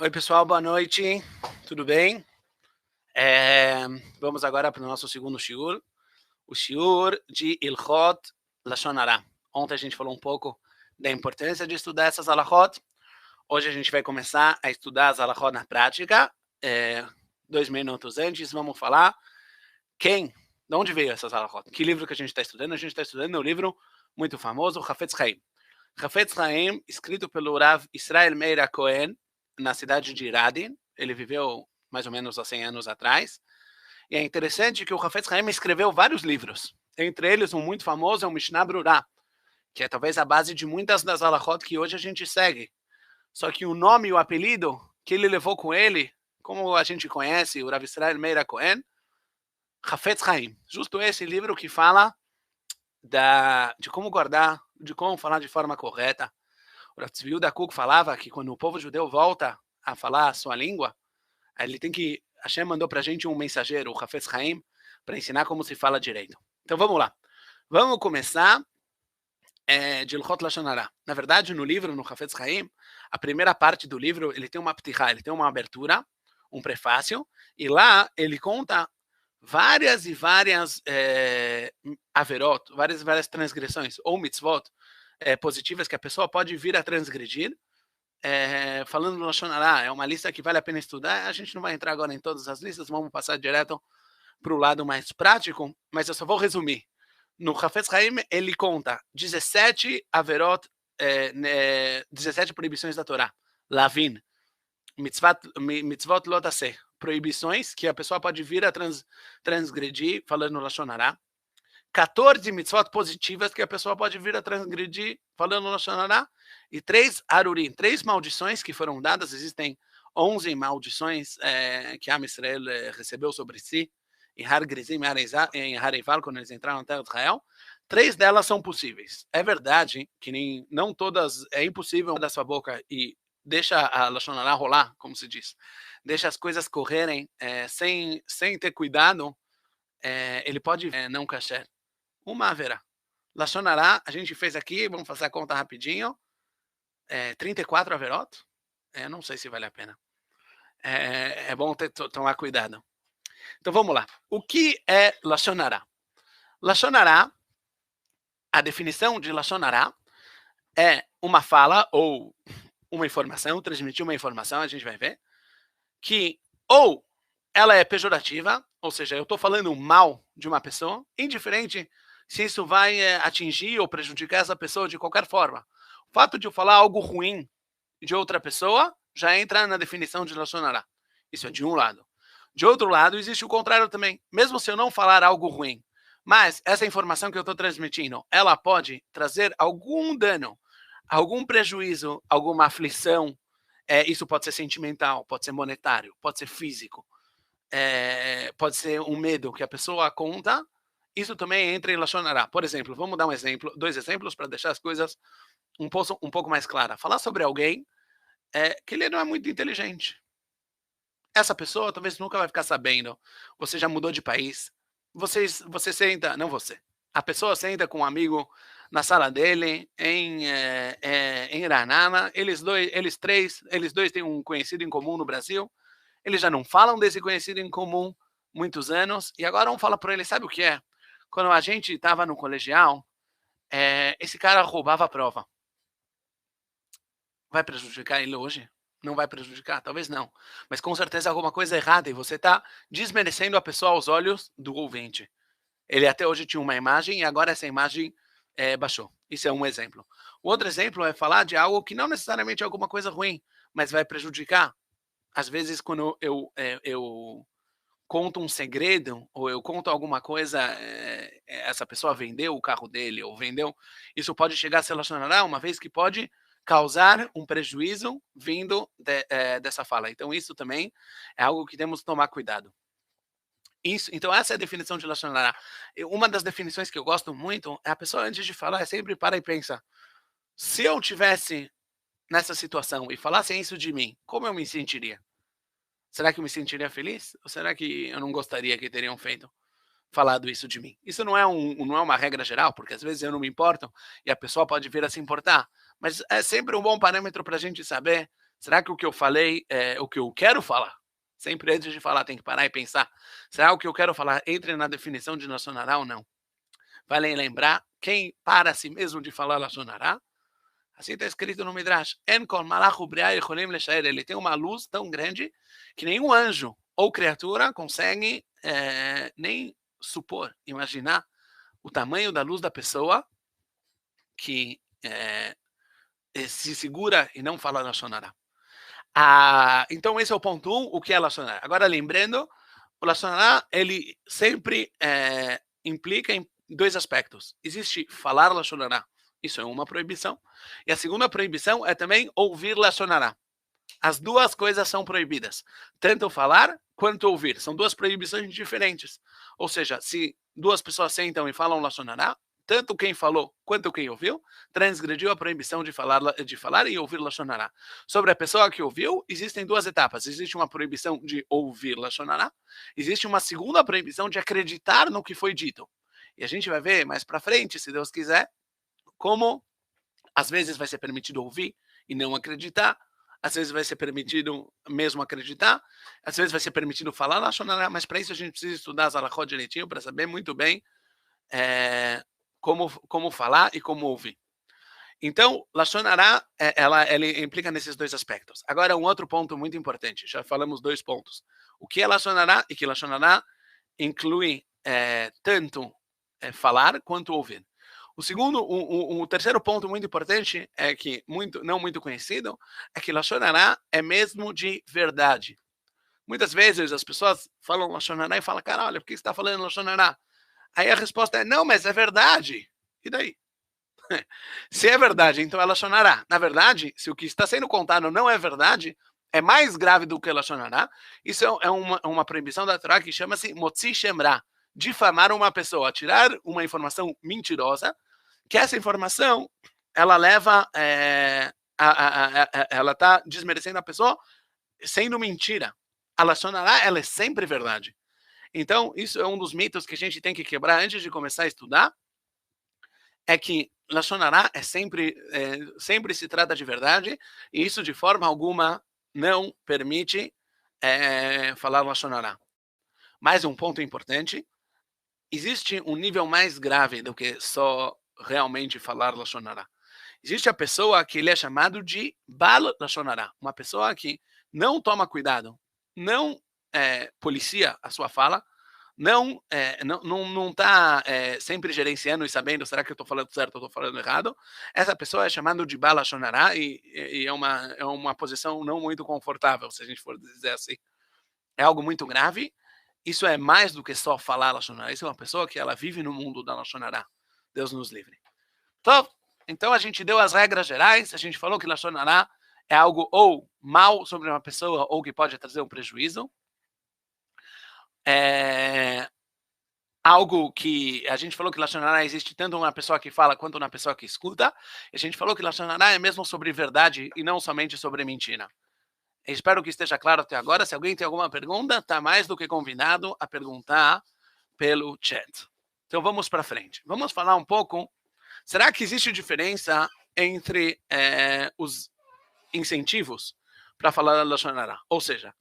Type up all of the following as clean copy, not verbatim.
Oi, pessoal, boa noite. Tudo bem? Vamos agora para o nosso segundo shiur, o shiur de Ilchot Lashon Hara. Ontem a gente falou um pouco da importância de estudar essas halachot. Hoje a gente vai começar a estudar as halachot na prática. 2 minutos antes, vamos falar de onde veio essas halachot. Que livro que a gente está estudando? A gente está estudando um livro muito famoso, Hafetz Chaim. Hafetz Chaim, escrito pelo Rav Israel Meir Cohen, na cidade de Radin. Ele viveu mais ou menos há 100 anos atrás. E é interessante que o Hafetz Chaim escreveu vários livros. Entre eles, um muito famoso é o Mishnah Brurah, que é talvez a base de muitas das halachot que hoje a gente segue. Só que o nome e o apelido que ele levou com ele, como a gente conhece, o Rav Israel Meir Cohen, Hafetz Chaim. Justo esse livro que fala de como guardar, de como falar de forma correta. O Rav Tzvi Yehuda Kook falava que quando o povo judeu volta a falar a sua língua, ele tem que... Hashem mandou para a gente um mensageiro, o Hafetz Chaim, para ensinar como se fala direito. Então vamos lá. Vamos começar de Ilchot Lashon Hara. Na verdade, no livro, no Hafetz Chaim, a primeira parte do livro, ele tem uma ptichá, ele tem uma abertura, um prefácio, e lá ele conta várias e várias averot, várias e várias transgressões, ou mitzvot, positivas que a pessoa pode vir a transgredir, falando no Lashon Hara. É uma lista que vale a pena estudar. A gente não vai entrar agora em todas as listas, vamos passar direto para o lado mais prático, mas eu só vou resumir. No Hafetz Chaim, ele conta 17 averot, 17 proibições da Torá. Lavin, mitzvot lot aseh, proibições que a pessoa pode vir a transgredir, falando no Lashon Hara. 14 mitzvot positivas que a pessoa pode vir a transgredir, falando no Lashon Hara. E 3 arurim, 3 maldições que foram dadas. Existem 11 maldições que Am Israel recebeu sobre si, em Har Gerizim, em Har Eival, quando eles entraram na terra de Israel. 3 delas são possíveis. É verdade que não todas, é impossível da sua boca e deixa a Lashon Hara rolar, como se diz. Deixa as coisas correrem sem ter cuidado, ele pode não kasher. Uma haverá. Lashon Hara, a gente fez aqui, vamos fazer a conta rapidinho. 34 averot? Não sei se vale a pena. É bom tomar cuidado. Então vamos lá. O que é Lashon Hara? Lashon Hara, a definição de Lashon Hara é uma fala ou uma informação, transmitir uma informação, a gente vai ver, que ou ela é pejorativa, ou seja, eu estou falando mal de uma pessoa, indiferente se isso vai atingir ou prejudicar essa pessoa de qualquer forma. O fato de eu falar algo ruim de outra pessoa já entra na definição de Lashon Hara. Isso é de um lado. De outro lado, existe o contrário também. Mesmo se eu não falar algo ruim, mas essa informação que eu estou transmitindo, ela pode trazer algum dano, algum prejuízo, alguma aflição. Isso pode ser sentimental, pode ser monetário, pode ser físico, pode ser um medo que a pessoa conta. Isso também entra em Lashon Hara. Por exemplo, vamos dar 2 exemplos para deixar as coisas um pouco mais claras. Falar sobre alguém que ele não é muito inteligente. Essa pessoa talvez nunca vai ficar sabendo. Você já mudou de país. Você senta, não você. A pessoa senta com um amigo na sala dele, em Iranana. Eles dois têm um conhecido em comum no Brasil. Eles já não falam desse conhecido em comum muitos anos. E agora um fala para ele, sabe o que é? Quando a gente estava no colegial, esse cara roubava a prova. Vai prejudicar ele hoje? Não vai prejudicar? Talvez não. Mas com certeza alguma coisa errada e você está desmerecendo a pessoa aos olhos do ouvinte. Ele até hoje tinha uma imagem e agora essa imagem baixou. Isso é um exemplo. O outro exemplo é falar de algo que não necessariamente é alguma coisa ruim, mas vai prejudicar. Às vezes, quando eu conto um segredo ou eu conto alguma coisa, essa pessoa vendeu o carro dele ou vendeu, isso pode chegar a se relacionar uma vez que pode causar um prejuízo vindo dessa fala. Então isso também é algo que temos que tomar cuidado. Então essa é a definição de Lashon Hara. Uma das definições que eu gosto muito é a pessoa antes de falar sempre para e pensa, se eu tivesse nessa situação e falassem isso de mim, como eu me sentiria? Será que eu me sentiria feliz? Ou será que eu não gostaria que teriam falado isso de mim? Isso não é uma regra geral, porque às vezes eu não me importo e a pessoa pode vir a se importar. Mas é sempre um bom parâmetro para a gente saber Será que o que eu falei é o que eu quero falar? Sempre antes de falar tem que parar e pensar. Será o que eu quero falar entra na definição de Lashon Hara ou não? Vale lembrar, quem para a si mesmo de falar Lashon Hara, assim está escrito no Midrash, En kol malach ubriah yecholim leshaer. Ele tem uma luz tão grande que nenhum anjo ou criatura consegue nem supor, imaginar o tamanho da luz da pessoa que se segura e não fala Lashon Hara. Então esse é o ponto 1, o que é Lashon Hara. Agora lembrando, o Lashon Hara, ele sempre implica em 2 aspectos. Existe falar Lashon Hara, isso é uma proibição. E a segunda proibição é também ouvir Lashon Hara. As 2 coisas são proibidas. Tanto falar quanto ouvir. São 2 proibições diferentes. Ou seja, se 2 pessoas sentam e falam Lashon Hara, tanto quem falou quanto quem ouviu transgrediu a proibição de falar e ouvir Lashon Hara. Sobre a pessoa que ouviu, existem 2 etapas. Existe uma proibição de ouvir Lashon Hara. Existe uma segunda proibição de acreditar no que foi dito. E a gente vai ver mais para frente, se Deus quiser, como às vezes vai ser permitido ouvir e não acreditar, às vezes vai ser permitido mesmo acreditar, às vezes vai ser permitido falar Lashon Hara, mas para isso a gente precisa estudar as halachot direitinho para saber muito bem como falar e como ouvir. Então, Lashon Hara, ele implica nesses 2 aspectos. Agora, um outro ponto muito importante, já falamos 2 pontos. O que é Lashon Hara e que Lashon Hara inclui tanto falar quanto ouvir. O segundo, o terceiro ponto muito importante é que não muito conhecido é que Lashon Hara é mesmo de verdade. Muitas vezes as pessoas falam Lashon Hara e falam, cara, olha, por que você está falando Lashon Hara? Aí a resposta é, não, mas é verdade. E daí? Se é verdade, então é Lashon Hara. Na verdade, se o que está sendo contado não é verdade, é mais grave do que Lashon Hara. Isso é uma proibição da Torá que chama-se Motzi Shem Ra, difamar uma pessoa, tirar uma informação mentirosa, que essa informação ela leva, ela está desmerecendo a pessoa sendo mentira. A Lashon Hara, ela é sempre verdade. Então, isso é um dos mitos que a gente tem que quebrar antes de começar a estudar, é que Lashon Hara sempre se trata de verdade, e isso de forma alguma não permite falar Lashon Hara. Mais um ponto importante, existe um nível mais grave do que só realmente falar Lashon Hara. Existe a pessoa que ele é chamado de Bal Lashon Hara, uma pessoa que não toma cuidado, não policia a sua fala, não está sempre gerenciando e sabendo, será que eu estou falando certo ou estou falando errado? Essa pessoa é chamada de Bal Lashon Hara e é uma posição não muito confortável, se a gente for dizer assim. É algo muito grave. Isso é mais do que só falar Lashon Hara. Isso é uma pessoa que ela vive no mundo da Lashon Hara. Deus nos livre. Então a gente deu as regras gerais, a gente falou que Lashon Hara é algo ou mal sobre uma pessoa ou que pode trazer um prejuízo. Algo que a gente falou que Lashon Hara existe tanto uma pessoa que fala quanto uma pessoa que escuta. A gente falou que Lashon Hara é mesmo sobre verdade e não somente sobre mentira. Eu espero que esteja claro até agora. Se alguém tem alguma pergunta, está mais do que convidado a perguntar pelo chat. Então vamos para frente. Vamos falar um pouco. Será que existe diferença entre os incentivos para falar Lashon Hara? Ou seja,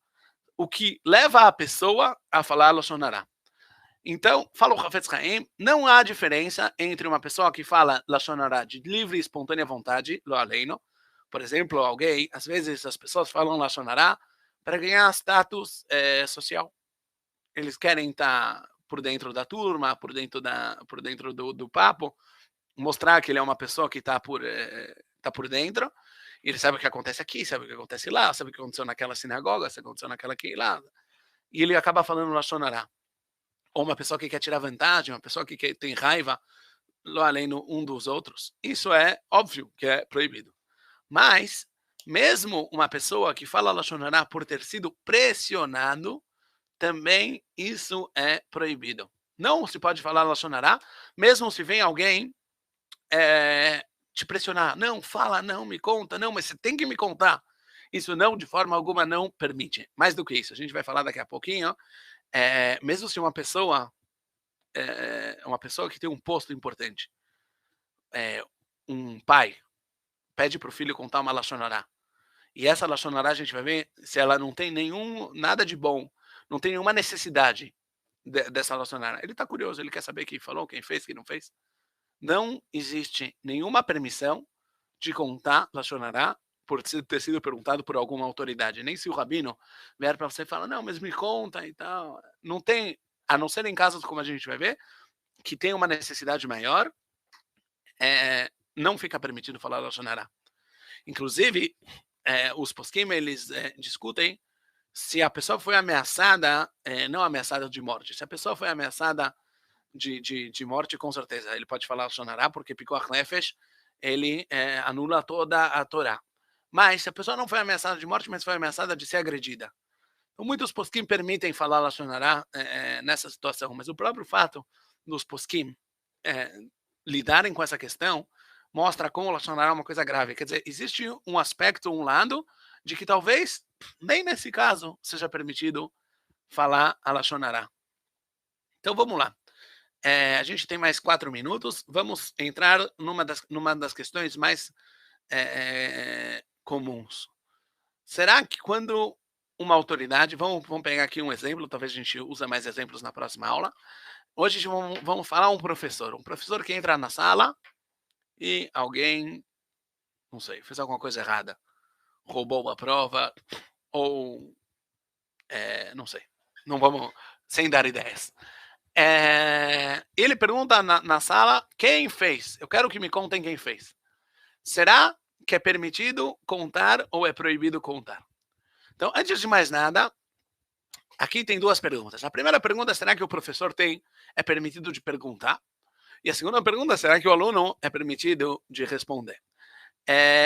o que leva a pessoa a falar Lashon Hara? Então, fala o Hafetz Haim, não há diferença entre uma pessoa que fala Lashon Hara de livre e espontânea vontade, lo aleino. Por exemplo, alguém, às vezes as pessoas falam Lashon Hara para ganhar status social. Eles querem estar por dentro da turma, por dentro do papo, mostrar que ele é uma pessoa que está por dentro. Ele sabe o que acontece aqui, sabe o que acontece lá, sabe o que aconteceu naquela sinagoga, sabe o que aconteceu naquela aqui lá. E ele acaba falando Lashon Hara. Ou uma pessoa que quer tirar vantagem, uma pessoa que tem raiva, além um dos outros. Isso é óbvio que é proibido. Mas, mesmo uma pessoa que fala Lashon Hara por ter sido pressionado, também isso é proibido. Não se pode falar Lashon Hara, mesmo se vem alguém te pressionar. Não, fala, não, me conta, não, mas você tem que me contar. Isso não, de forma alguma, não permite. Mais do que isso, a gente vai falar daqui a pouquinho. Mesmo se uma pessoa que tem um posto importante, um pai, pede para o filho contar uma Lashon Hara, E essa Lashon Hará, a gente vai ver, se ela não tem nada de bom, não tem nenhuma necessidade dessa Lashon Hará. Ele está curioso, ele quer saber quem falou, quem fez, quem não fez. Não existe nenhuma permissão de contar Lashon Hará por ter sido perguntado por alguma autoridade. Nem se o rabino vier para você e fala, não, mas me conta e tal. Não tem, a não ser em casos como a gente vai ver, que tem uma necessidade maior, não fica permitido falar Lashon Hará. Inclusive, os poskim, eles discutem se a pessoa foi ameaçada, não ameaçada de morte, se a pessoa foi ameaçada de morte, com certeza, ele pode falar Lashon Hará, porque Pikuach Nefesh, ele anula toda a Torá. Mas se a pessoa não foi ameaçada de morte, mas foi ameaçada de ser agredida. Então, muitos poskim permitem falar Lashon Hará nessa situação, mas o próprio fato dos poskim lidarem com essa questão mostra como o Lashon Hará é uma coisa grave. Quer dizer, existe um aspecto, um lado, de que talvez, nem nesse caso, seja permitido falar a Lashon Hará. Então, vamos lá. A gente tem mais 4 minutos. Vamos entrar numa das questões mais comuns. Será que quando uma autoridade, vamos pegar aqui um exemplo, talvez a gente use mais exemplos na próxima aula. Hoje vamos falar um professor que entra na sala e alguém, não sei, fez alguma coisa errada, roubou uma prova ou, não sei, não vamos, sem dar ideias. Ele pergunta na sala quem fez. Eu quero que me contem quem fez. Será que é permitido contar ou é proibido contar? Então, antes de mais nada, aqui tem 2 perguntas. A primeira pergunta, será que o professor é permitido de perguntar? E a segunda pergunta, será que o aluno é permitido de responder?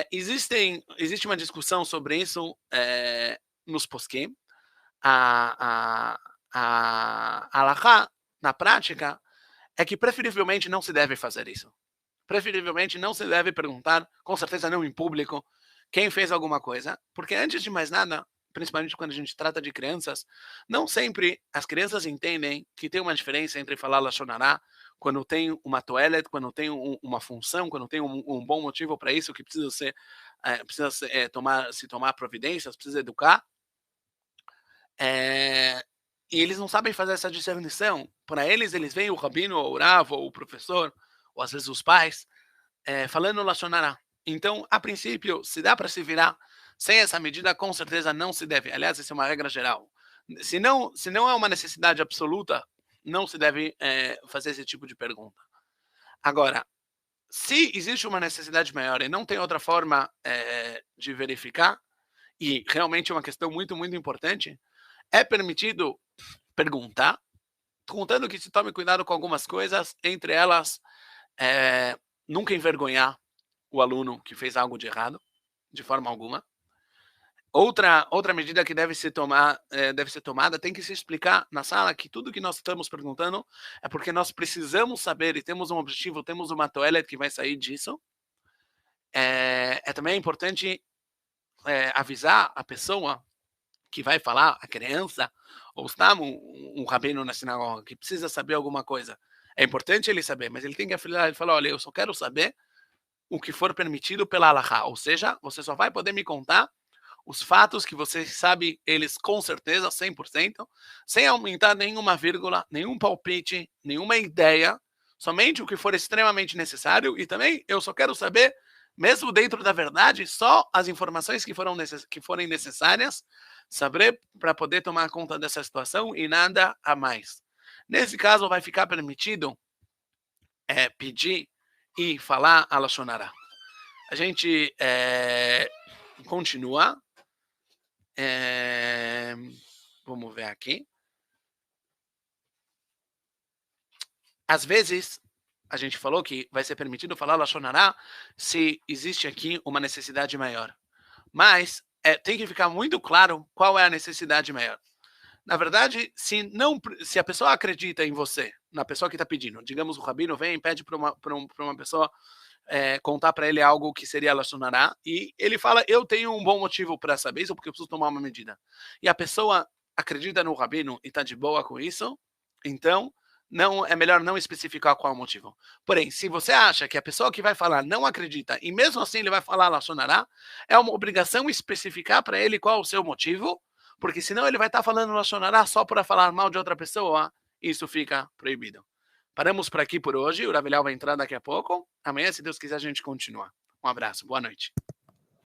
Existe uma discussão sobre isso nos poskim. A halakha, na prática, é que preferivelmente não se deve fazer isso. Preferivelmente não se deve perguntar, com certeza não em público, quem fez alguma coisa, porque antes de mais nada, principalmente quando a gente trata de crianças, não sempre as crianças entendem que tem uma diferença entre falar Lashon Hará quando tem uma toelet, quando tem uma função, quando tem um bom motivo para isso, que precisa se tomar providências, precisa educar. E eles não sabem fazer essa discernição. Para eles veem o rabino, ou o rav, ou o professor, ou às vezes os pais, falando Lashon Hará. Então, a princípio, se dá para se virar sem essa medida, com certeza não se deve. Aliás, essa é uma regra geral. Se não é uma necessidade absoluta, não se deve fazer esse tipo de pergunta. Agora, se existe uma necessidade maior e não tem outra forma de verificar, e realmente é uma questão muito, muito importante, é permitido perguntar, contando que se tome cuidado com algumas coisas, entre elas, nunca envergonhar o aluno que fez algo de errado, de forma alguma. Outra medida que deve ser tomada, tem que se explicar na sala que tudo que nós estamos perguntando é porque nós precisamos saber e temos um objetivo, temos uma toelet que vai sair disso. Também importante avisar a pessoa que vai falar, a criança, ou está um rabino na sinagoga que precisa saber alguma coisa. É importante ele saber, mas ele tem que afilar, ele fala, olha, eu só quero saber o que for permitido pela halakha, ou seja, você só vai poder me contar os fatos que você sabe eles com certeza, 100%, sem aumentar nenhuma vírgula, nenhum palpite, nenhuma ideia, somente o que for extremamente necessário, e também eu só quero saber, mesmo dentro da verdade, só as informações que forem necessárias, saber para poder tomar conta dessa situação e nada a mais. Nesse caso, vai ficar permitido pedir e falar a Lashon Hará. A gente continua. Vamos ver aqui. Às vezes, a gente falou que vai ser permitido falar Lashon Hará se existe aqui uma necessidade maior. Mas tem que ficar muito claro qual é a necessidade maior. Na verdade, se a pessoa acredita em você, na pessoa que está pedindo, digamos, o rabino vem e pede para uma pessoa contar para ele algo que seria Lashon Hará, e ele fala, eu tenho um bom motivo para saber isso, porque eu preciso tomar uma medida. E a pessoa acredita no rabino e está de boa com isso, então não é melhor não especificar qual é o motivo. Porém, se você acha que a pessoa que vai falar não acredita e mesmo assim ele vai falar Lashon Hará, é uma obrigação especificar para ele qual é o seu motivo, porque senão ele vai estar falando Lashon Hará só para falar mal de outra pessoa, e isso fica proibido. Paramos por aqui por hoje, o Rav Eliyahu vai entrar daqui a pouco. Amanhã, se Deus quiser, a gente continua. Um abraço, boa noite.